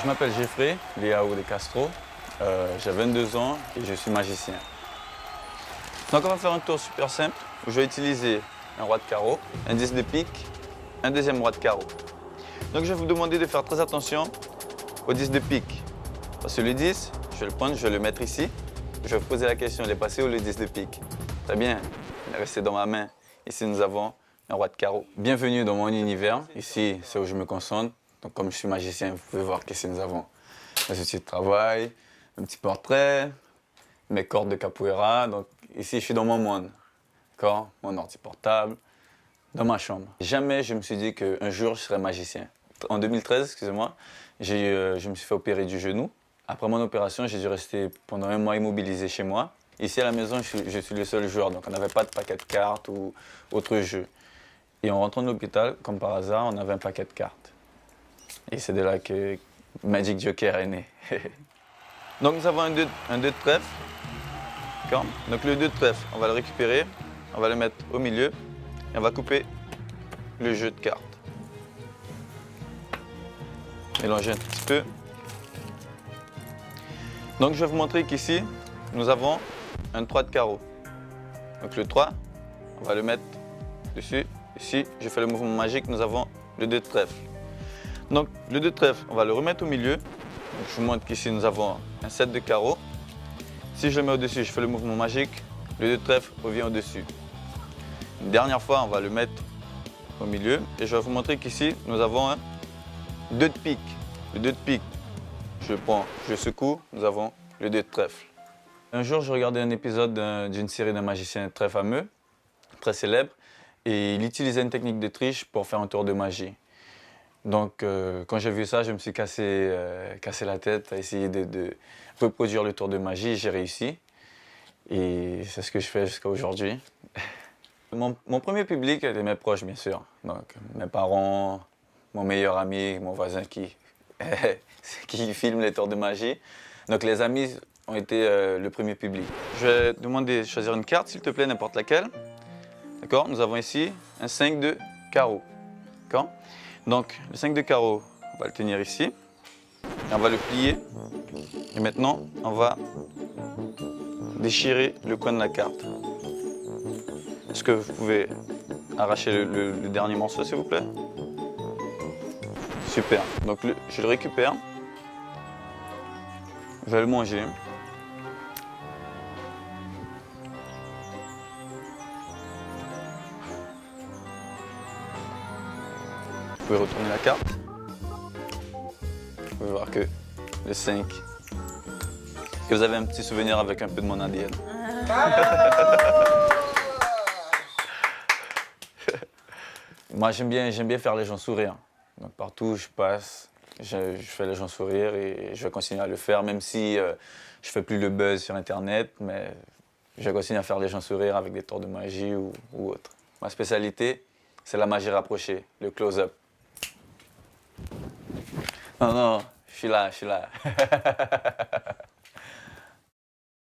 Je m'appelle Jeffrey Leao de Castro, j'ai 22 ans et je suis magicien. Donc on va faire un tour super simple où je vais utiliser un roi de carreau, un 10 de pique, un deuxième roi de carreau. Donc je vais vous demander de faire très attention au 10 de pique. Parce que le 10, je vais le prendre, je vais le mettre ici. Je vais vous poser la question, il est passé où le 10 de pique? Très bien, il est resté dans ma main. Ici nous avons un roi de carreau. Bienvenue dans mon univers. Ici, c'est où je me concentre. Donc comme je suis magicien, vous pouvez voir qu'ici nous avons un outil de travail, un petit portrait, mes cordes de capoeira. Donc ici, je suis dans mon monde, d'accord? Mon ordi portable, dans ma chambre. Jamais je me suis dit qu'un jour, je serais magicien. En 2013, excusez-moi, je me suis fait opérer du genou. Après mon opération, j'ai dû rester pendant un mois immobilisé chez moi. Ici à la maison, je suis le seul joueur, donc on n'avait pas de paquet de cartes ou autre jeu. Et en rentrant de l'hôpital, comme par hasard, on avait un paquet de cartes. Et c'est de là que Magic Joker est né. Donc nous avons un 2 de trèfle. Donc le 2 de trèfle, on va le récupérer, on va le mettre au milieu et on va couper le jeu de cartes. Mélanger un petit peu. Donc je vais vous montrer qu'ici, nous avons un 3 de carreau. Donc le 3, on va le mettre dessus. Ici, je fais le mouvement magique, nous avons le 2 de trèfle. Donc le 2 de trèfle, on va le remettre au milieu. Donc, je vous montre qu'ici, nous avons un 7 de carreau. Si je le mets au-dessus, je fais le mouvement magique, le 2 de trèfle revient au-dessus. Une dernière fois, on va le mettre au milieu. Et je vais vous montrer qu'ici, nous avons un 2 de pique. Le 2 de pique, je prends, je secoue, nous avons le 2 de trèfle. Un jour, je regardais un épisode d'une série d'un magicien très fameux, très célèbre, et il utilisait une technique de triche pour faire un tour de magie. Donc, quand j'ai vu ça, je me suis cassé la tête à essayer de reproduire le tour de magie. J'ai réussi. Et c'est ce que je fais jusqu'à aujourd'hui. Mon premier public était mes proches, bien sûr. Donc, mes parents, mon meilleur ami, mon voisin qui filme les tours de magie. Donc, les amis ont été le premier public. Je vais demander de choisir une carte, s'il te plaît, n'importe laquelle. D'accord? Nous avons ici un 5 de carreau. D'accord? Donc, le 5 de carreau, on va le tenir ici. Et on va le plier. Et maintenant, on va déchirer le coin de la carte. Est-ce que vous pouvez arracher le dernier morceau, s'il vous plaît? Super. Donc, je le récupère. Je vais le manger. Vous pouvez retourner la carte. Vous pouvez voir que le 5, que vous avez un petit souvenir avec un peu de mon ADN. Moi, j'aime bien faire les gens sourire. Donc partout où je passe, je fais les gens sourire et je vais continuer à le faire, même si je fais plus le buzz sur Internet, mais je vais continuer à faire les gens sourire avec des tours de magie ou autre. Ma spécialité, c'est la magie rapprochée, le close-up. Non, non, je suis là.